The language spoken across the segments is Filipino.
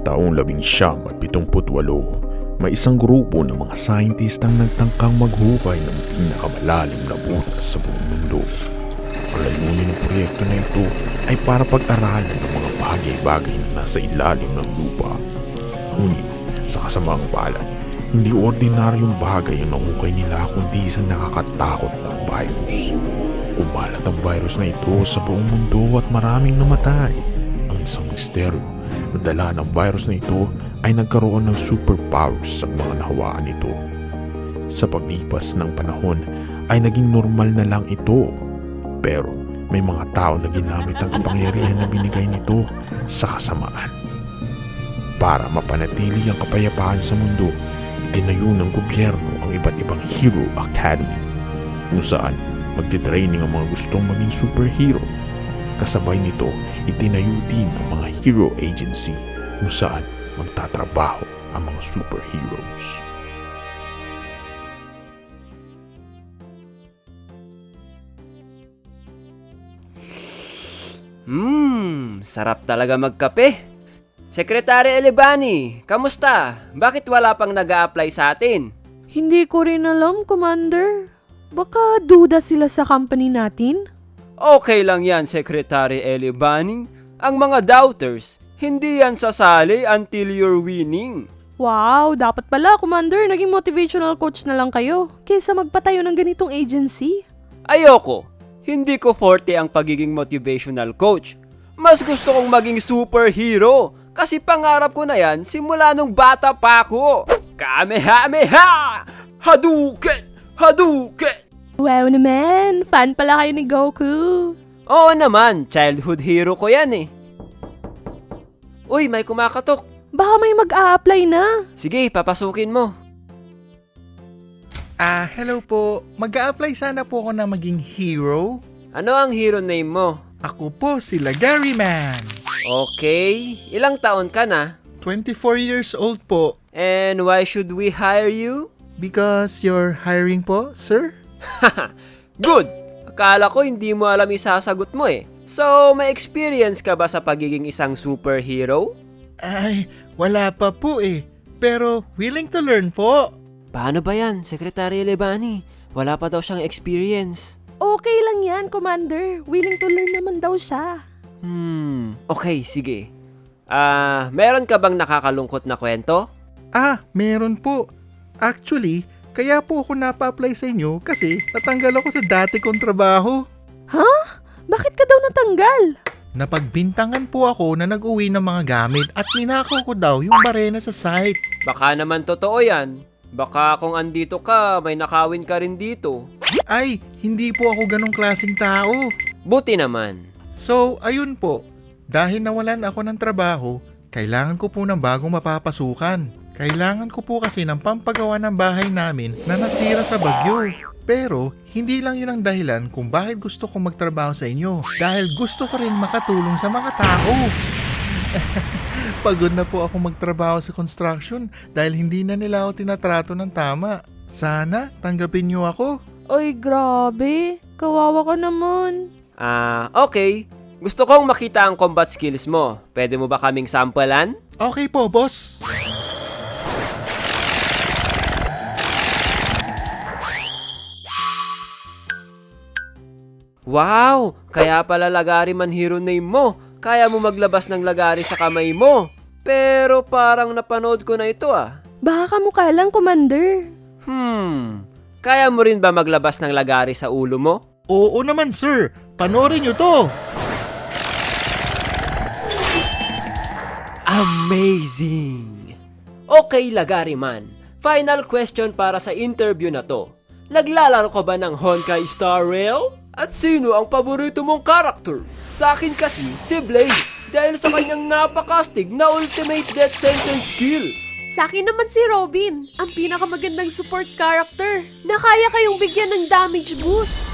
taong 1978, may isang grupo ng mga scientist ang nagtangkang maghukay ng pinakamalalim na butas sa buong mundo. Ang layunin ng proyekto na ito ay para pag-aralan ng mga bagay-bagay na nasa ilalim ng lupa. Ngunit sa kasamaang palad, hindi ordinaryong bagay ang nahukay nila kundi isang nakakatakot na virus. Kumalat ang virus na ito sa buong mundo at maraming namatay. Ang isang misteryo na dala ng virus na ito ay nagkaroon ng superpowers sa mga nahawaan nito. Sa paglipas ng panahon ay naging normal na lang ito. Pero may mga tao na ginamit ang kapangyarihan na binigay nito sa kasamaan. Para mapanatili ang kapayapaan sa mundo, itinayo ng gobyerno ang iba't ibang Hero Academy kung saan magtitraining ang mga gustong maging superhero. Kasabay nito, itinayo din ang mga Hero Agency kung saan magtatrabaho ang mga superheroes. Sarap talaga magkape. Secretary Elebani, kamusta? Bakit wala pang nag-a-apply sa atin? Hindi ko rin alam, Commander. Baka duda sila sa company natin? Okay lang yan, Secretary Elebani. Ang mga doubters, hindi yan sasali until you're winning. Wow, dapat pala, Commander, naging motivational coach na lang kayo kaysa magpatayo ng ganitong agency. Ayoko. Hindi ko forte ang pagiging motivational coach. Mas gusto kong maging superhero kasi pangarap ko na yan simula nung bata pa ako. Kamehameha! Hadouken! Hadouken! Wow naman, fan pala kayo ni Goku. Oo naman, childhood hero ko yan eh. Uy, may kumakatok. Baka may mag-a-apply na. Sige, papasukin mo. Hello po. Mag-a-apply sana po ako na maging hero. Ano ang hero name mo? Ako po sila Gary Man. Okay, ilang taon ka na? 24 years old po. And why should we hire you? Because you're hiring po, sir? Good! Akala ko hindi mo alam isasagot mo eh. So, may experience ka ba sa pagiging isang superhero? Ay, wala pa po eh. Pero willing to learn po. Paano ba yan, Secretary Elebani? Wala pa daw siyang experience. Okay lang yan, Commander. Willing to learn naman daw siya. Okay, sige. Meron ka bang nakakalungkot na kwento? Meron po. Actually, kaya po ako napa-apply sa inyo kasi natanggal ako sa dati kong trabaho. Ha? Bakit ka daw natanggal? Napagbintangan po ako na nag-uwi ng mga gamit at ninakaw ko daw yung barena sa site. Baka naman totoo yan. Baka kung andito ka, may nakawin ka rin dito. Ay, hindi po ako ganong klaseng tao. Buti naman. So, ayun po. Dahil nawalan ako ng trabaho, kailangan ko po ng bagong mapapasukan. Kailangan ko po kasi ng pampagawa ng bahay namin na nasira sa bagyo. Pero, hindi lang yun ang dahilan kung bakit gusto kong magtrabaho sa inyo. Dahil gusto ko rin makatulong sa mga tao. Pagod na po ako magtrabaho sa construction dahil hindi na nila ako tinatrato ng tama. Sana, tanggapin niyo ako. Ay, grabe. Kawawa ka naman. Okay. Gusto kong makita ang combat skills mo. Pwede mo ba kaming sampulan? Okay po, boss. Wow! Kaya pala lagari man hero name mo. Kaya mo maglabas ng lagari sa kamay mo. Pero parang napanood ko na ito Baka kamukha lang, Commander. Kaya mo rin ba maglabas ng lagari sa ulo mo? Oo naman, sir. Panoorin niyo to. Amazing! Okay, lagari man. Final question para sa interview na to. Naglalaro ka ba ng Honkai Star Rail? At sino ang paborito mong character? Sa akin kasi, si Blade. Dahil sa kanyang napakastig na ultimate death sentence skill. Sa akin naman si Robin, ang pinakamagandang support character na kaya kayong bigyan ng damage boost.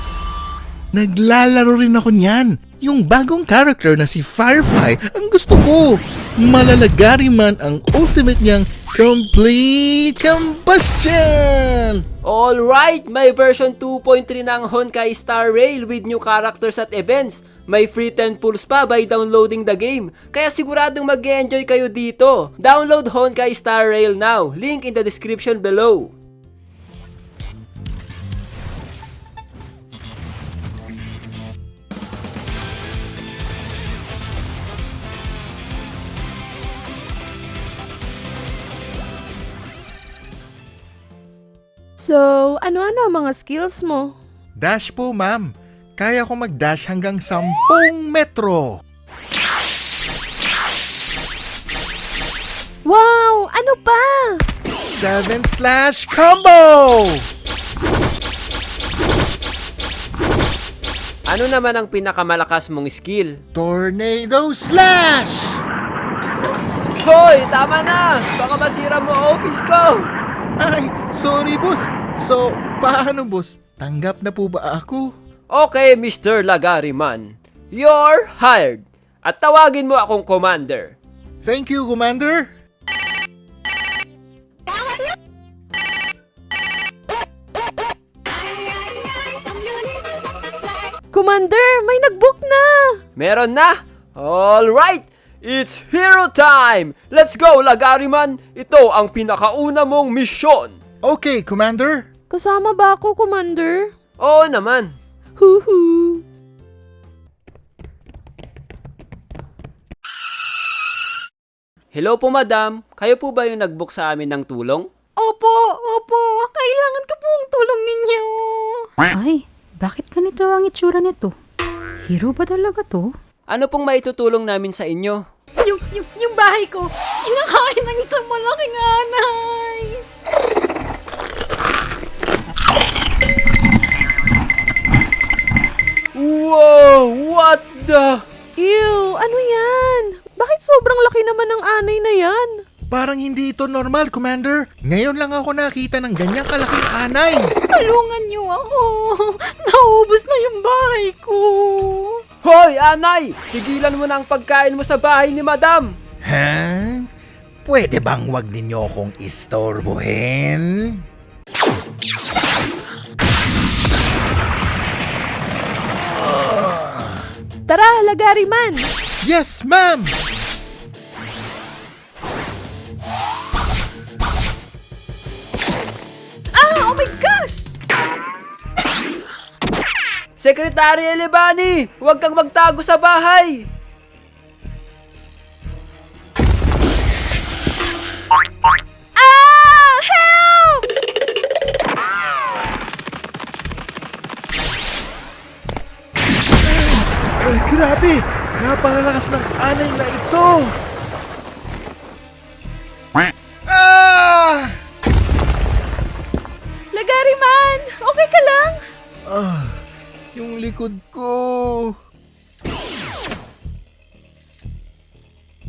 Naglalaro rin ako niyan. Yung bagong character na si Firefly ang gusto ko. Malalagari man ang ultimate niyang Complete combustion! Alright, may version 2.3 ng Honkai Star Rail with new characters at events. May free 10 pulls pa by downloading the game. Kaya siguradong mag-enjoy kayo dito. Download Honkai Star Rail now. Link in the description below. So, ano-ano ang mga skills mo? Dash po, ma'am. Kaya ko mag-dash hanggang 10 metro. Wow! Ano pa? 7/combo! Ano naman ang pinakamalakas mong skill? Tornado slash! Hoy, tama na! Baka masira mo ang office ko! Ay, sorry boss. So, paano boss? Tanggap na po ba ako? Okay, Mr. Lagariman. You're hired. At tawagin mo akong commander. Thank you, Commander. Commander, may nag-book na! Meron na? Alright! It's hero time! Let's go, Lagariman! Ito ang pinakauna mong misyon! Okay, Commander. Kasama ba ako, Commander? Oo naman. Huhu! Hello po, madam. Kayo po ba yung nag-book sa amin ng tulong? Opo! Kailangan ko pong tulong ninyo! Ay, bakit ganito ang itsura nito? Hero ba talaga to? Ano pong maitutulong namin sa inyo? Yung bahay ko, kinakain ng isang malaking anay! Wow! What the? Ew! Ano yan? Bakit sobrang laki naman ng anay na yan? Parang hindi ito normal, Commander. Ngayon lang ako nakita ng ganyang kalaking anay. Tulungan niyo ako! Naubos na yung bahay ko! Hoy, Anay! Tigilan mo na ang pagkain mo sa bahay ni madam! Ha? Pwede bang wag ninyo akong istorbohin? Tara, Lagariman! Yes, ma'am! Oh my gosh! Secretary Elebani! Huwag kang magtago sa bahay! Help! Ay, grabe! Napakalakas ng anay na ito! Ah! Lagariman! Okay ka lang? Yung likod ko.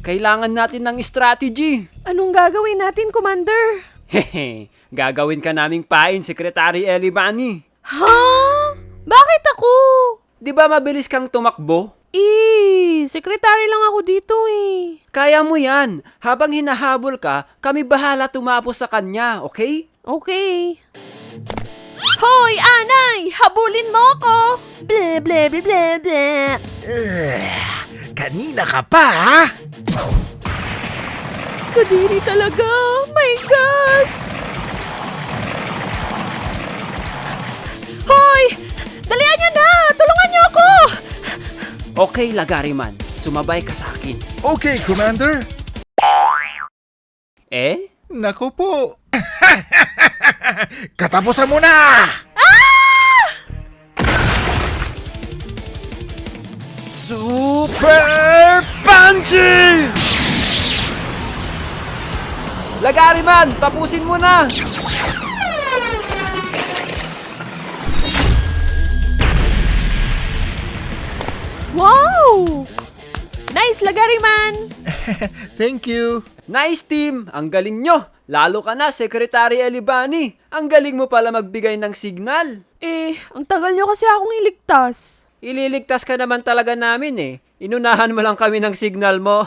Kailangan natin ng strategy! Anong gagawin natin, Commander? Hehe, gagawin ka naming pain, Secretary Elebani. Ha? Bakit ako? Di ba mabilis kang tumakbo? Sekretary lang ako dito eh. Kaya mo yan. Habang hinahabol ka, kami bahala tumapos sa kanya, okay? Okay. Hoy, Anay! Habulin mo ako! Ble, ble, ble, ble, ble. Kanina ka pa, ha? Kadiri talaga! My gosh! Hoy! Dalian nyo na! Tulungan nyo ako! Okay, Lagariman. Sumabay ka sa akin. Okay, Commander. Eh? Naku po. Katapusan mo na! Super Punchy! Lagariman, tapusin mo na! Wow! Nice, Lagariman! Thank you. Nice team! Ang galing nyo! Lalo ka na, Secretary Elebani! Ang galing mo pala magbigay ng signal! Ang tagal nyo kasi akong iligtas. Ililigtas ka naman talaga namin eh. Inunahan mo lang kami ng signal mo.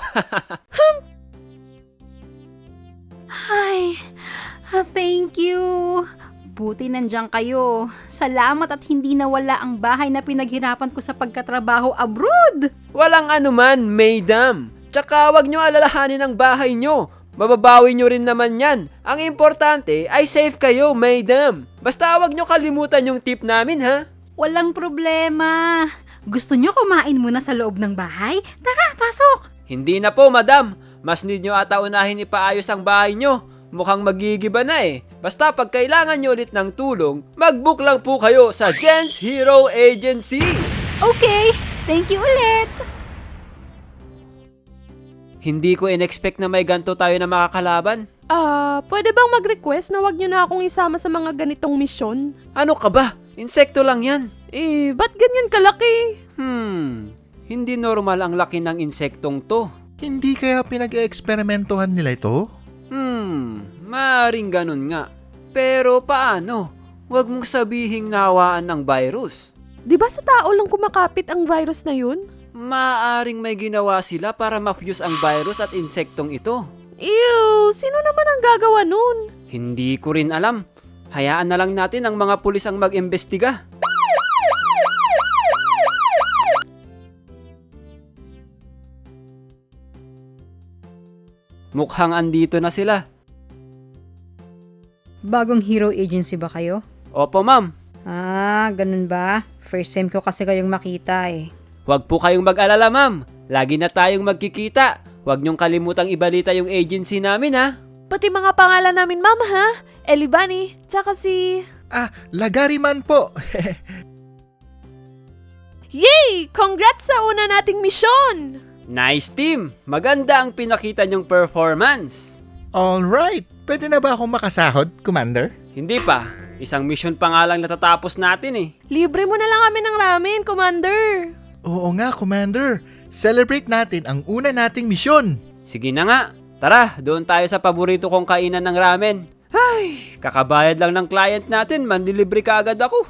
Ay, Thank you. Buti nandiyan kayo. Salamat at hindi nawala ang bahay na pinaghirapan ko sa pagkatrabaho abroad. Walang anuman, madam. Tsaka wag nyo alalahanin ang bahay nyo. Mababawi nyo rin naman yan. Ang importante ay safe kayo, madam. Basta wag nyo kalimutan yung tip namin, ha? Walang problema. Gusto nyo kumain muna sa loob ng bahay? Tara, pasok! Hindi na po, madam. Mas need nyo ata unahin ipaayos ang bahay nyo. Mukhang magigiba na eh. Basta pag kailangan nyo ulit ng tulong, mag-book lang po kayo sa Jen's Hero Agency. Okay, thank you ulit. Hindi ko in-expect na may ganto tayo na makakalaban. Pwede bang mag-request na wag niyo na akong isama sa mga ganitong misyon? Ano ka ba? Insekto lang yan. Ba't ganyan kalaki? Hindi normal ang laki ng insektong to. Hindi kaya pinag-eeksperimentohan nila ito? Maaring ganun nga. Pero paano? Huwag mong sabihing nawaan ng virus. Di ba sa tao lang kumakapit ang virus na yun? Maaring may ginawa sila para ma-fuse ang virus at insektong ito. Ew, sino naman ang gagawa nun? Hindi ko rin alam. Hayaan na lang natin ang mga pulis ang mag-imbestiga. Mukhang andito na sila. Bagong hero agency ba kayo? Opo, ma'am. Ganun ba? First time ko kasi kayong makita eh. Huwag po kayong mag-alala, ma'am. Lagi na tayong magkikita. Huwag niyong kalimutang ibalita yung agency namin, ha? Pati mga pangalan namin, ma'am, ha? Elibani, tsaka si... Lagariman po. Yay! Congrats sa una nating misyon! Nice team! Maganda ang pinakita niyong performance. Alright, pwede na ba akong makasahod, Commander? Hindi pa. Isang mission pa nga lang natatapos natin eh. Libre mo na lang kami ng ramen, Commander! Oo nga, Commander. Celebrate natin ang una nating misyon. Sige na nga. Tara, doon tayo sa paborito kong kainan ng ramen. Ay, kakabayad lang ng client natin, manlilibre ka agad ako.